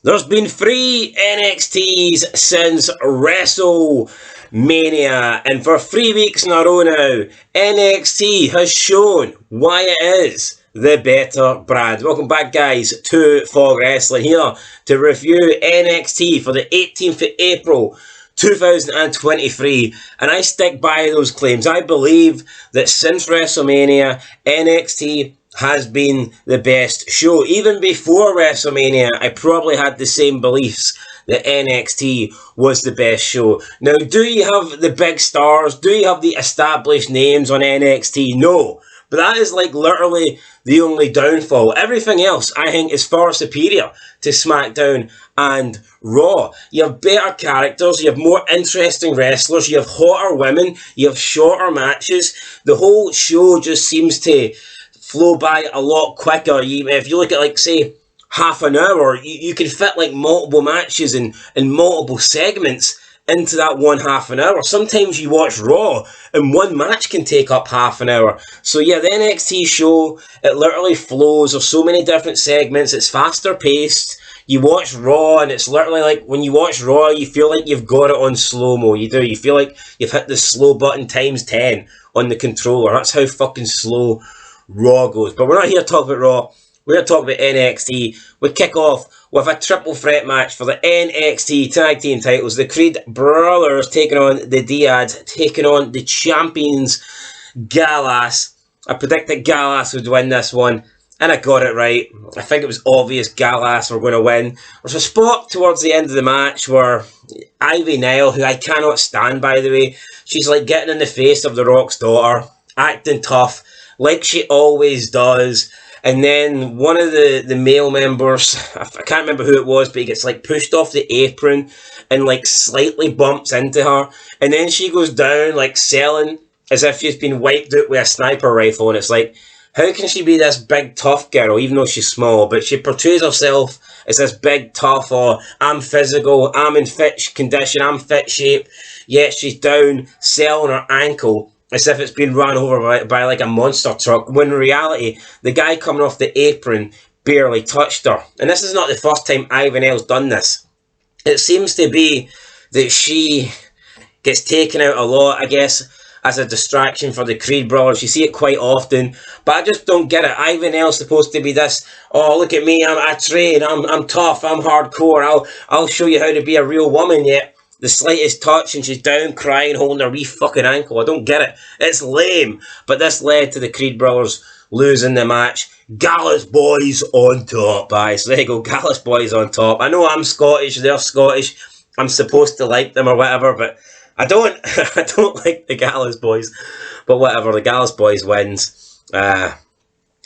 There's been 3 NXTs since WrestleMania, and for 3 weeks in a row now, NXT has shown why it is the better brand. Welcome back, guys, to Fog Wrestling here to review NXT for the 18th of April 2023, and I stick by those claims. I believe that since WrestleMania, NXT has been the best show. Even before WrestleMania, I probably had the same beliefs that NXT was the best show. Now, do you have the big stars? Do you have the established names on NXT? No. But that is like literally the only downfall. Everything else, I think, is far superior to SmackDown and Raw. You have better characters, you have more interesting wrestlers, you have hotter women, you have shorter matches. The whole show just seems to flow by a lot quicker. If you look at, like, say, half an hour, you can fit like multiple matches and multiple segments into that one half an hour. Sometimes you watch Raw and one match can take up half an hour. So yeah, the NXT show, it literally flows. There's so many different segments. It's faster paced. You watch Raw and it's literally like, when you watch Raw, you feel like you've got it on slow-mo. You do. You feel like you've hit the slow button times 10 on the controller. That's how fucking slow Raw goes. But we're not here to talk about Raw. We're going to talk about NXT. We kick off with a triple threat match for the NXT Tag Team titles. The Creed Brothers taking on the Diaz, taking on the champions Gallas. I predicted Gallas would win this one, and I got it right. I think it was obvious Gallas were going to win. There's a spot towards the end of the match where Ivy Nile, who I cannot stand, by the way, she's like getting in the face of The Rock's daughter, acting tough, like she always does. And then one of the male members, I can't remember who it was, but he gets like pushed off the apron and like slightly bumps into her. And then she goes down like selling as if she's been wiped out with a sniper rifle. And it's like, how can she be this big tough girl, even though she's small? But she portrays herself as this big tough, or I'm physical, I'm in fit condition, I'm fit shape. Yet she's down selling her ankle as if it's been run over by like a monster truck, when in reality, the guy coming off the apron barely touched her. And this is not the first time Ivy Nile's done this. It seems to be that she gets taken out a lot, I guess, as a distraction for the Creed Brothers. You see it quite often, but I just don't get it. Ivy Nile's supposed to be this, oh, look at me, I train, I'm tough, I'm hardcore, I'll show you how to be a real woman. Yet the slightest touch and she's down crying, holding her wee fucking ankle. I don't get it. It's lame. But this led to the Creed Brothers losing the match. Gallus boys on top, guys. So there you go, Gallus boys on top. I know I'm Scottish, they're Scottish. I'm supposed to like them or whatever, but I don't. I don't like the Gallus boys. But whatever, the Gallus boys wins. I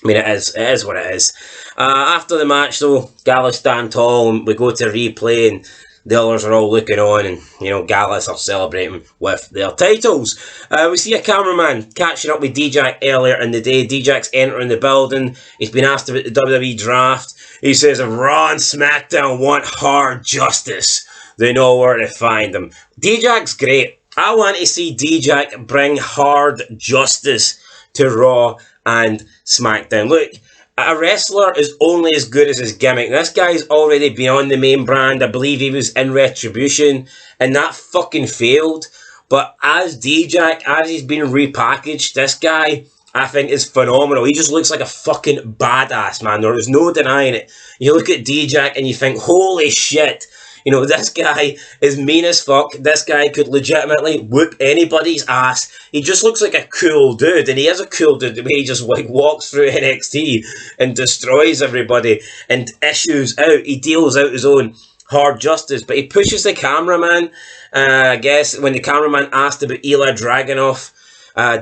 mean, it is what it is. After the match, though, Gallus stand tall and we go to replay, and the others are all looking on, and, you know, Gallus are celebrating with their titles. We see a cameraman catching up with D-Jack earlier in the day. D-Jack's entering the building. He's been asked about the WWE draft. He says, if Raw and SmackDown want hard justice, they know where to find them. D-Jack's great. I want to see D-Jack bring hard justice to Raw and SmackDown. Look, a wrestler is only as good as his gimmick. This guy's already been on the main brand. I believe he was in Retribution, and that fucking failed. But as D-Jack, as he's been repackaged, this guy, I think, is phenomenal. He just looks like a fucking badass, man. There is no denying it. You look at D-Jack and you think, holy shit. You know, this guy is mean as fuck. This guy could legitimately whoop anybody's ass. He just looks like a cool dude, and he is a cool dude the way he just like walks through NXT and destroys everybody and issues out. He deals out his own hard justice, but he pushes the cameraman. I guess when the cameraman asked about Ilya Dragunov,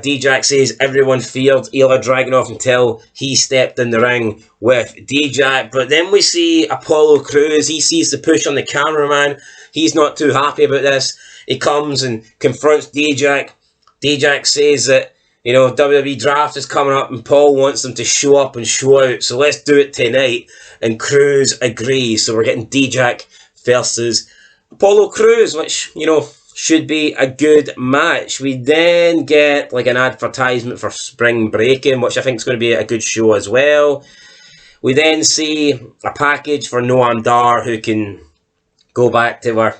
D-Jack says everyone feared Ilya Dragunov until he stepped in the ring with D-Jack. But then we see Apollo Crews. He sees the push on the cameraman. He's not too happy about this. He comes and confronts D-Jack. D-Jack says that, you know, WWE draft is coming up and Paul wants them to show up and show out, so let's do it tonight. And Crews agrees. So we're getting D-Jack versus Apollo Crews, which, you know, should be a good match. We then get like an advertisement for Spring Breaking, which I think is going to be a good show as well. We then see a package for Noam Dar, who can go back to where,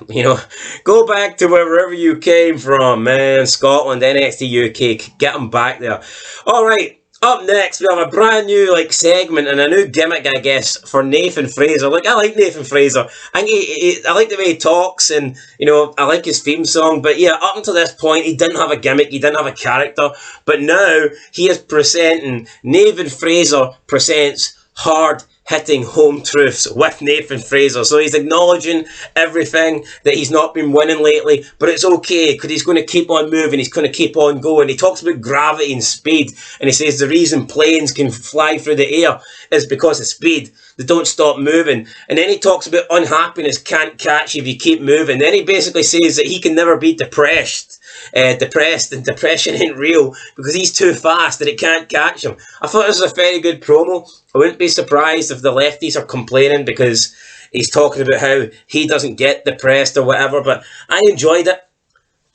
go back to wherever you came from, man. Scotland, NXT UK, get them back there. Alright, up next we have a brand new segment and a new gimmick, I guess, for Nathan Frazer. I like Nathan Frazer. I think I like the way he talks, and I like his theme song. But yeah, up until this point he didn't have a gimmick, he didn't have a character. But now he is presenting, Nathan Frazer presents hard hitting home truths with Nathan Frazer. So he's acknowledging everything that he's not been winning lately, but it's okay because he's going to keep on moving, he's going to keep on going. He talks about gravity and speed, and he says the reason planes can fly through the air is because of speed. They don't stop moving. And then he talks about unhappiness can't catch you if you keep moving. Then he basically says that he can never be depressed, and depression ain't real because he's too fast and it can't catch him. I thought this was a very good promo. I wouldn't be surprised if the lefties are complaining because he's talking about how he doesn't get depressed or whatever, but I enjoyed it.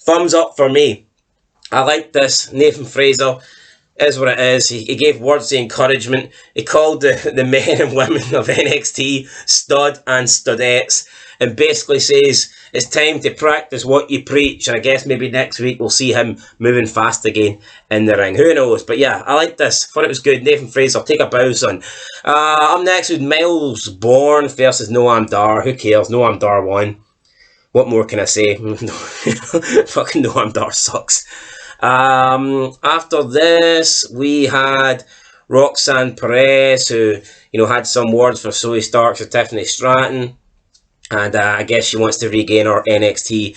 Thumbs up for me. I like this. Nathan Frazer is what it is. He gave words of encouragement. He called the men and women of NXT stud and studettes, and basically says it's time to practice what you preach. And I guess maybe next week we'll see him moving fast again in the ring. Who knows? But yeah, I like this. Thought it was good. Nathan Frazer, take a bow, son. Up next with Miles Bourne versus Noam Dar. Who cares? Noam Dar won. What more can I say? Fucking Noam Dar sucks. After this, we had Roxanne Perez, who had some words for Zoe Starks or Tiffany Stratton, and I guess she wants to regain her NXT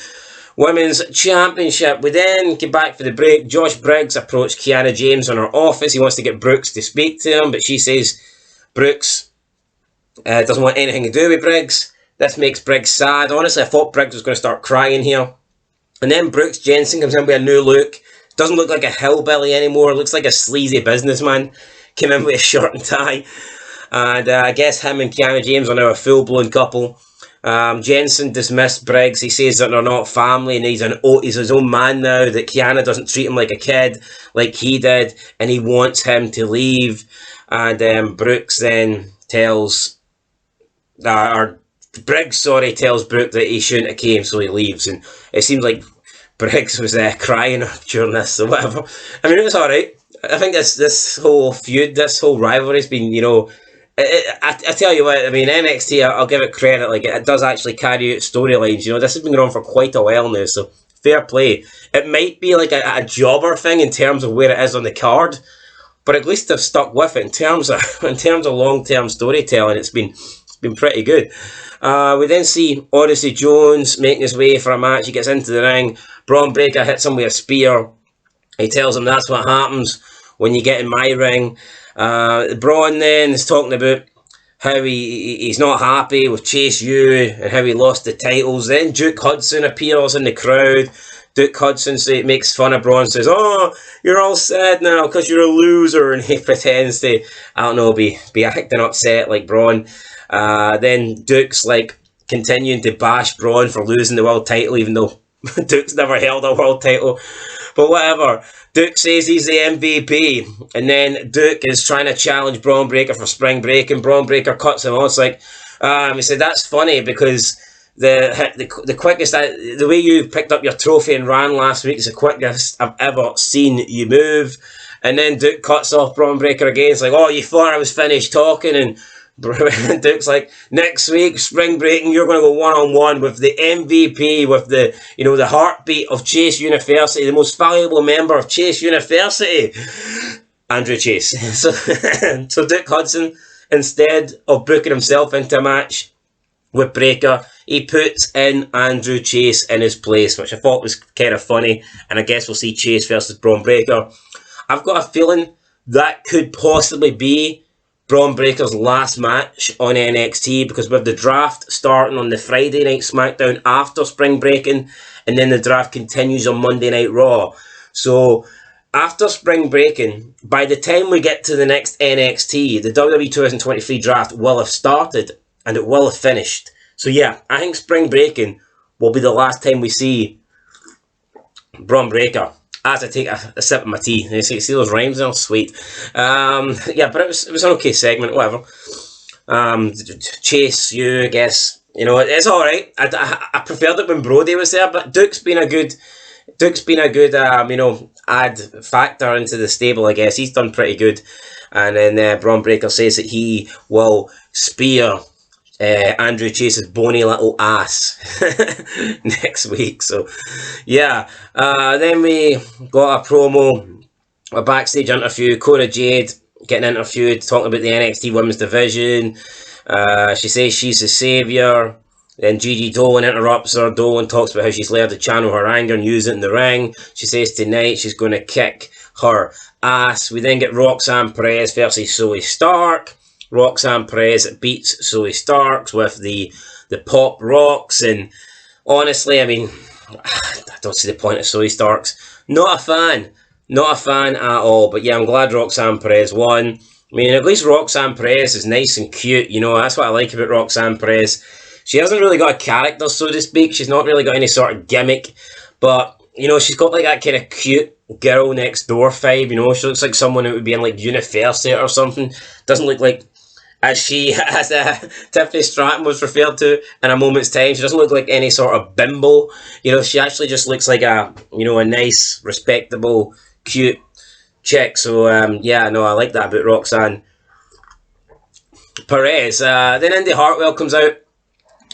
Women's Championship. We then get back for the break. Josh Briggs approached Kiana James in her office. He wants to get Brooks to speak to him, but she says Brooks doesn't want anything to do with Briggs. This makes Briggs sad. Honestly, I thought Briggs was going to start crying here. And then Brooks Jensen comes in with a new look. Doesn't look like a hillbilly anymore. Looks like a sleazy businessman. Came in with a shirt and tie. And I guess him and Kiana James are now a full-blown couple. Jensen dismissed Briggs. He says that they're not family and he's his own man now, that Kiana doesn't treat him like a kid like he did, and he wants him to leave. And Brooks then tells Briggs tells Brooke that he shouldn't have came, so he leaves. And it seems like Briggs was crying during this or whatever. I mean, it was alright. I think this whole feud, this whole rivalry's been, I tell you what, I mean, NXT, I'll give it credit, it does actually carry out storylines. This has been going on for quite a while now, so fair play. It might be like a jobber thing in terms of where it is on the card, but at least they've stuck with it in terms of long-term storytelling. It's been pretty good. We then see Odyssey Jones making his way for a match. He gets into the ring. Braun Breaker hits him with a spear. He tells him that's what happens when you get in my ring. Braun then is talking about how he's not happy with Chase U and how he lost the titles. Then Duke Hudson appears in the crowd. Duke Hudson makes fun of Braun, says, "Oh, you're all sad now because you're a loser," and he pretends to, I don't know, be acting upset like Braun. Then Duke's continuing to bash Braun for losing the world title, even though Duke's never held a world title. But whatever. Duke says he's the MVP, and then Duke is trying to challenge Braun Breaker for Spring Break, and Braun Breaker cuts him off. He said, "That's funny because the quickest, the way you picked up your trophy and ran last week is the quickest I've ever seen you move." And then Duke cuts off Braun Breaker again. It's like, "Oh, you thought I was finished talking?" And Duke's like, "Next week, Spring Breaking, you're going to go one-on-one with the MVP, with the heartbeat of Chase University, the most valuable member of Chase University, Andrew Chase." So Duke Hudson, instead of booking himself into a match with Breaker, he puts in Andrew Chase in his place, which I thought was kind of funny. And I guess we'll see Chase versus Braun Breaker. I've got a feeling that could possibly be Braun Breaker's last match on NXT, because with the draft starting on the Friday night SmackDown after Spring Breaking, and then the draft continues on Monday Night Raw. So after Spring Breaking, by the time we get to the next NXT, the WWE 2023 draft will have started and it will have finished. So yeah, I think Spring Breaking will be the last time we see Braun Breaker. as I take a sip of my tea. You see those rhymes there? Sweet. Yeah, but it was an okay segment, whatever. Chase, you, I guess, you know, it's alright. I preferred it when Brody was there, but Duke's been a good, you know, add factor into the stable, I guess. He's done pretty good. And then Braun Breaker says that he will spear Andrew Chase's bony little ass next week. So, yeah. Then we got a promo, a backstage interview. Cora Jade getting interviewed, talking about the NXT Women's Division. She says she's the saviour. Then Gigi Dolan interrupts her. Dolan talks about how she's learned to channel her anger and use it in the ring. She says tonight she's going to kick her ass. We then get Roxanne Perez versus Zoe Stark. Roxanne Perez beats Zoe Stark with the pop rocks, and honestly, I mean, I don't see the point of Zoe Starks. Not a fan at all. But yeah, I'm glad Roxanne Perez won. I mean, at least Roxanne Perez is nice and cute, you know, that's what I like about Roxanne Perez. She hasn't really got a character, so to speak. She's not really got any sort of gimmick, but, you know, she's got like that kind of cute girl next door vibe, you know. She looks like someone who would be in like University or something. Doesn't look like, as Tiffany Stratton was referred to in a moment's time, she doesn't look like any sort of bimbo. You know, she actually just looks like a, you know, a nice, respectable, cute chick. So, yeah, no, I like that about Roxanne Perez. Then Indy Hartwell comes out.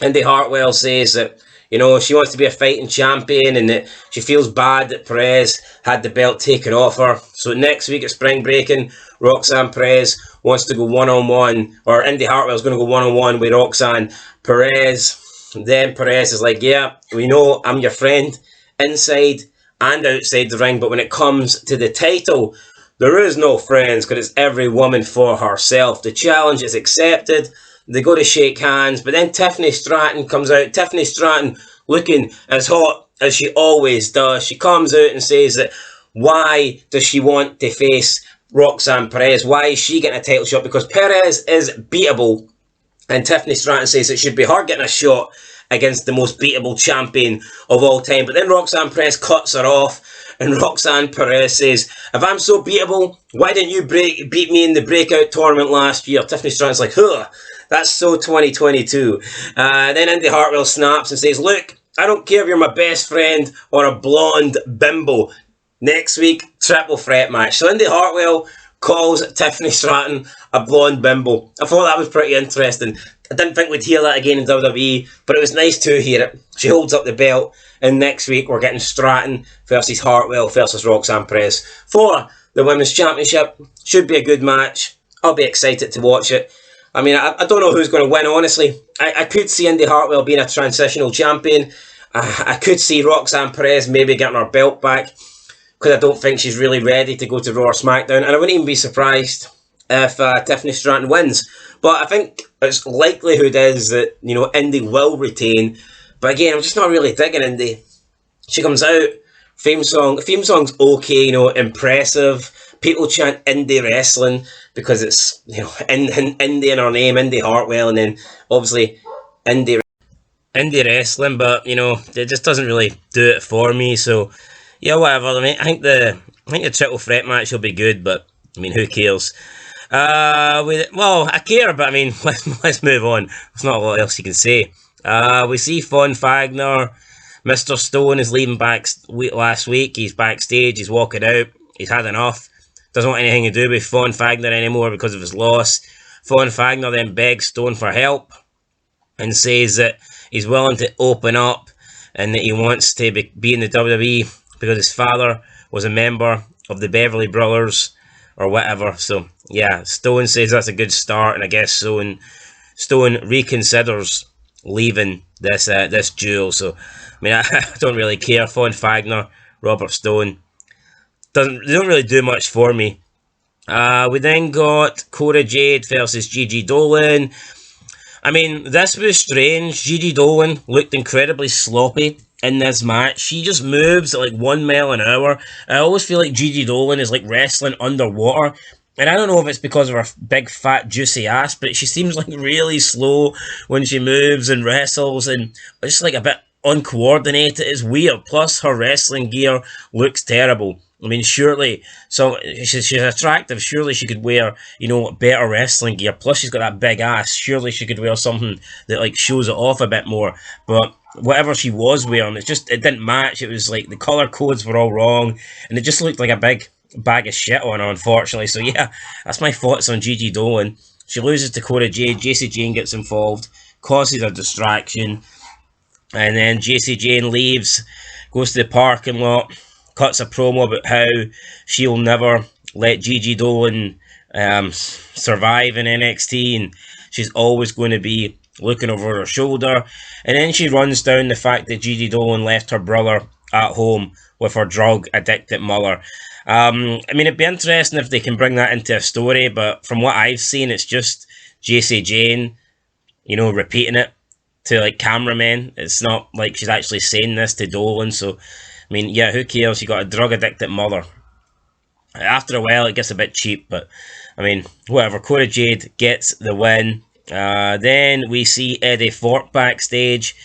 Indy Hartwell says that, you know, she wants to be a fighting champion and that she feels bad that Perez had the belt taken off her. So next week at Spring Breaking, Roxanne Perez wants to go one-on-one, or Indy Hartwell's going to go one-on-one with Roxanne Perez. Then Perez is like, yeah, we know I'm your friend inside and outside the ring, but when it comes to the title, there is no friends because it's every woman for herself. The challenge is accepted. They go to shake hands, but then Tiffany Stratton comes out. Tiffany Stratton looking as hot as she always does. She comes out and says that why does she want to face Roxanne Perez? Why is she getting a title shot? Because Perez is beatable, and Tiffany Stratton says it should be her getting a shot against the most beatable champion of all time. But then Roxanne Perez cuts her off, and Roxanne Perez says, if I'm so beatable, why didn't you beat me in the breakout tournament last year? Tiffany Stratton's like, huh, that's so 2022. Then Indy Hartwell snaps and says, look, I don't care if you're my best friend or a blonde bimbo. Next week, triple threat match. So Indy Hartwell calls Tiffany Stratton a blonde bimbo. I thought that was pretty interesting. I didn't think we'd hear that again in WWE, but it was nice to hear it. She holds up the belt, and next week we're getting Stratton versus Hartwell versus Roxanne Perez for the Women's Championship. Should be a good match. I'll be excited to watch it. I mean, I don't know who's going to win, honestly. I could see Indy Hartwell being a transitional champion. I could see Roxanne Perez maybe getting her belt back, because I don't think she's really ready to go to Raw or SmackDown. And I wouldn't even be surprised if Tiffany Stratton wins. But I think its likelihood is that, you know, Indy will retain. But again, I'm just not really digging Indy. She comes out, theme song's okay, you know, impressive. People chant indie wrestling because it's, you know, indie in her name, Indy Hartwell, and then obviously indie wrestling. But, you know, it just doesn't really do it for me. So yeah, whatever. I mean, I think the triple threat match will be good, but I mean, who cares? Well, I care, but I mean, let's move on. There's not a lot else you can say. We see Von Wagner. Mr. Stone is leaving last week. He's backstage. He's walking out. He's had enough. Doesn't want anything to do with Von Wagner anymore because of his loss. Von Wagner then begs Stone for help and says that he's willing to open up and that he wants to be in the WWE because his father was a member of the Beverly Brothers or whatever. So yeah, Stone says that's a good start, and I guess Stone reconsiders leaving this duel. So I mean, I don't really care. Von Wagner, Robert Stone, they don't really do much for me. We then got Cora Jade versus Gigi Dolan. I mean, this was strange. Gigi Dolan looked incredibly sloppy in this match. She just moves at like 1 mile an hour. I always feel like Gigi Dolan is like wrestling underwater. And I don't know if it's because of her big, fat, juicy ass, but she seems like really slow when she moves and wrestles, and just like a bit uncoordinated. It's weird. Plus, her wrestling gear looks terrible. I mean, surely, so she's attractive. Surely she could wear, you know, better wrestling gear. Plus, she's got that big ass. Surely she could wear something that like shows it off a bit more. But whatever she was wearing, it didn't match. It was like the color codes were all wrong, and it just looked like a big bag of shit on her, unfortunately. So yeah, that's my thoughts on Gigi Dolan. She loses to Cora Jade. Jacy Jane gets involved, causes a distraction, and then Jacy Jane leaves, goes to the parking lot, cuts a promo about how she'll never let Gigi Dolan survive in NXT, and she's always going to be looking over her shoulder. And then she runs down the fact that Gigi Dolan left her brother at home with her drug-addicted mother. I mean, it'd be interesting if they can bring that into a story, but from what I've seen, it's just Jacy Jane, you know, repeating it to like cameramen. It's not like she's actually saying this to Dolan. So, I mean, yeah, who cares? You got a drug-addicted mother. After a while, it gets a bit cheap, but I mean, whatever. Cora Jade gets the win. Then we see Eddie Thorpe backstage.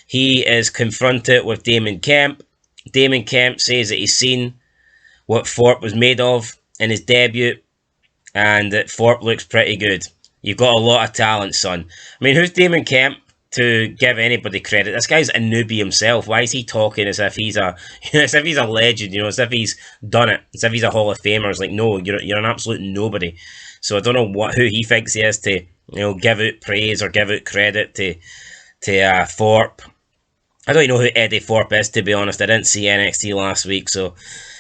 He is confronted with Damon Kemp. Damon Kemp says that he's seen what Thorpe was made of in his debut, and that Thorpe looks pretty good. You've got a lot of talent, son. I mean, who's Damon Kemp to give anybody credit? This guy's a newbie himself. Why is he talking as if he's a, as if he's a legend? You know, as if he's done it, as if he's a Hall of Famer. It's like, no, you're an absolute nobody. So I don't know who he thinks he is to, you know, give out praise or give out credit to Thorpe. I don't even know who Eddie Thorpe is, to be honest. I didn't see NXT last week, so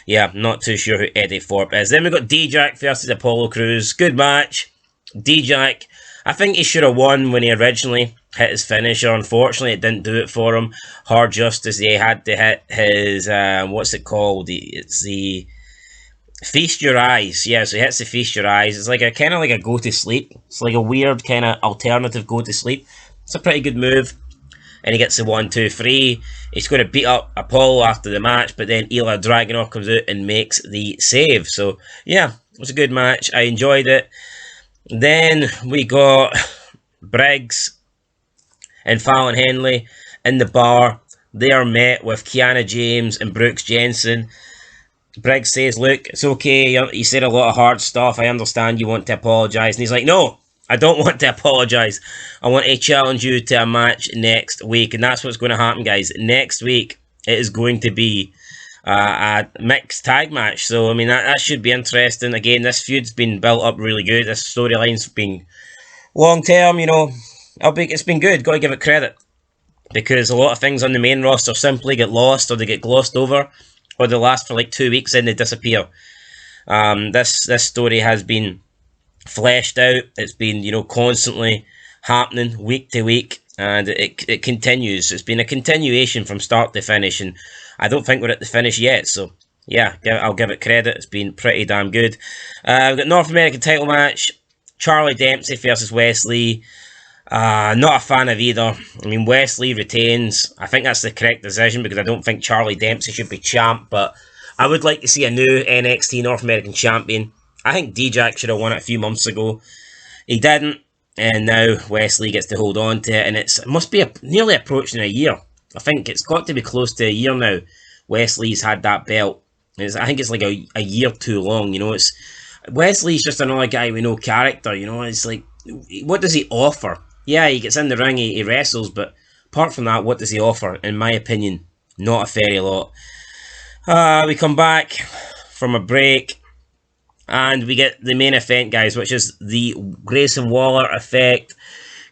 yeah, not too sure who Eddie Thorpe is. Then we got D-Jack versus Apollo Crews. Good match. D-Jack, I think he should have won when he originally hit his finisher. Unfortunately, it didn't do it for him. Hard Justice, he had to hit his, what's it called? It's the Feast Your Eyes. Yeah, so he hits the Feast Your Eyes. It's like a kind of like a go to sleep. It's like a weird kind of alternative go to sleep. It's a pretty good move. And he gets the 1, 2, 3. He's going to beat up Apollo after the match, but then Ilya Dragunov comes out and makes the save. So, yeah, it was a good match. I enjoyed it. Then we got Briggs and Fallon Henley in the bar. They are met with Kiana James and Brooks Jensen. Briggs says, look, it's okay. You said a lot of hard stuff. I understand you want to apologise. And he's like, no, I don't want to apologise. I want to challenge you to a match next week. And that's what's going to happen, guys. Next week, it is going to be a mixed tag match. So, I mean, that should be interesting. Again, this feud's been built up really good. This storyline's been long-term, you know. It's been good. Got to give it credit. Because a lot of things on the main roster simply get lost or they get glossed over. Or they last for like 2 weeks and they disappear. This story has been fleshed out. It's been, you know, constantly happening week to week, and it continues. It's been a continuation from start to finish, and I don't think we're at the finish yet. So yeah, I'll give it credit. It's been pretty damn good. We've got North American title match: Charlie Dempsey versus Wesley. Not a fan of either. I mean, Wesley retains. I think that's the correct decision because I don't think Charlie Dempsey should be champ, but I would like to see a new NXT North American champion. I think D-Jack should have won it a few months ago. He didn't, and now Wesley gets to hold on to it, and it must be nearly approaching a year. I think it's got to be close to a year now. Wesley's had that belt. I think it's like a year too long, you know. Wesley's just another guy with no character, you know. It's like, what does he offer? Yeah, he gets in the ring, he wrestles, but apart from that, what does he offer? In my opinion, not a very lot. We come back from a break, and we get the main event, guys, which is the Grayson Waller effect.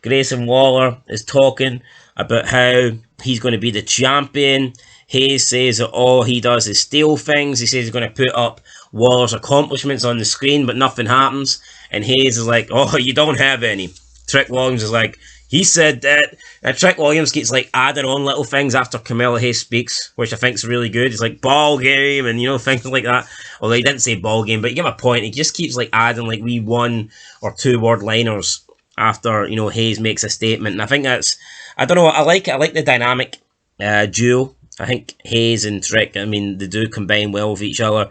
Grayson Waller is talking about how he's going to be the champion. Hayes says that all he does is steal things. He says he's going to put up Waller's accomplishments on the screen, but nothing happens. And Hayes is like, oh, you don't have any. Trick Williams is like, he said that. And Trick Williams keeps like adding on little things after Camilla Hayes speaks, which I think is really good. It's like ball game and, you know, things like that. Although he didn't say ball game, but you get my point. He just keeps like adding like wee 1 or 2 word liners after, you know, Hayes makes a statement. And I think that's, I don't know, I like it. I like the dynamic duo. I think Hayes and Trick, I mean, they do combine well with each other.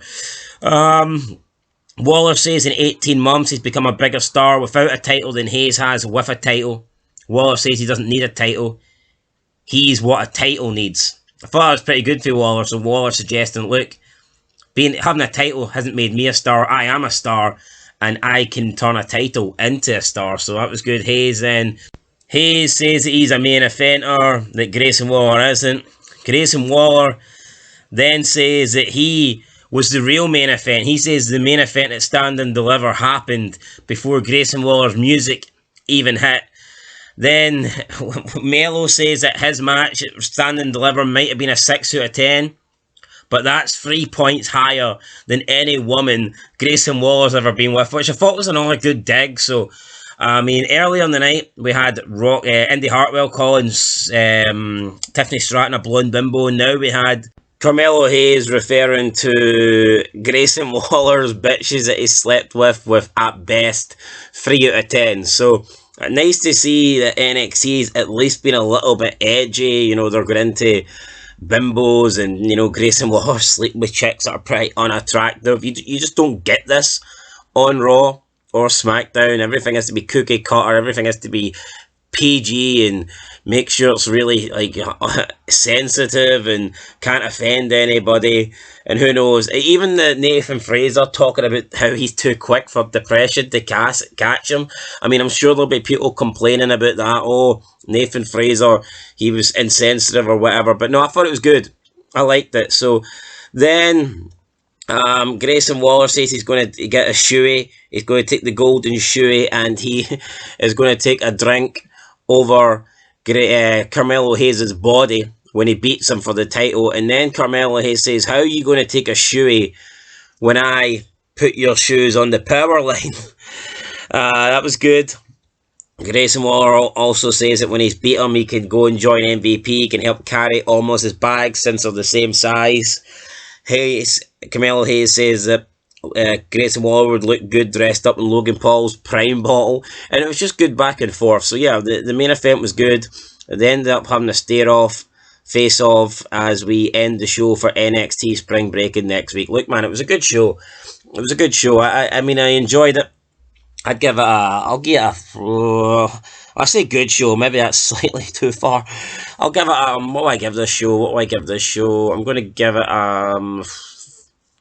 Waller says in 18 months he's become a bigger star without a title than Hayes has with a title. Waller says he doesn't need a title. He's what a title needs. I thought that was pretty good for Waller. So Waller suggesting, look, having a title hasn't made me a star. I am a star, and I can turn a title into a star. So that was good. Hayes says that he's a main eventer, that Grayson Waller isn't. Grayson Waller then says that he was the real main event. He says the main event at Stand and Deliver happened before Grayson Waller's music even hit. Then Melo says that his match at Stand and Deliver might have been a 6 out of 10. But that's 3 points higher than any woman Grayson Waller's ever been with, which I thought was another good dig. So, I mean, earlier in the night, we had Indy Hartwell calling Tiffany Stratton a blonde bimbo, and now we had Carmelo Hayes referring to Grayson Waller's bitches that he slept with at best 3 out of 10. So, nice to see that NXT's at least been a little bit edgy. You know, they're going into bimbos and, you know, Grayson Waller sleep with chicks that are pretty unattractive. You just don't get this on Raw or SmackDown. Everything has to be cookie cutter. Everything has to be PG and make sure it's really like sensitive and can't offend anybody. And who knows, even the Nathan Frazer talking about how he's too quick for depression to catch him. I mean, I'm sure there'll be people complaining about that. Oh, Nathan Frazer, he was insensitive or whatever. But no, I thought it was good. I liked it. So then Grayson Waller says he's going to get a shoey. He's going to take the golden shoey and he is going to take a drink over Carmelo Hayes' body when he beats him for the title. And then Carmelo Hayes says, how are you going to take a shoey when I put your shoes on the power line? That was good. Grayson Waller also says that when he's beat him, he can go and join MVP. He can help carry almost his bags since they're the same size. Carmelo Hayes says that Grayson Waller would look good dressed up in Logan Paul's Prime bottle, and it was just good back and forth. So yeah, the main event was good. They ended up having a face off as we end the show for NXT Spring Breaking next week. Look, man, it was a good show. It was a good show. I mean, I enjoyed it. I'd give it I say good show, maybe that's slightly too far. I'll give it what do I give this show? I'm going to give it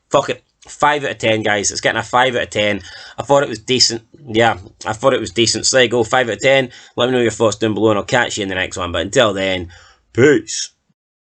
fuck it, 5 out of 10, guys. It's getting a 5 out of 10. I thought it was decent. Yeah, I thought it was decent. So there you go, 5 out of 10. Let me know your thoughts down below and I'll catch you in the next one. But until then, peace.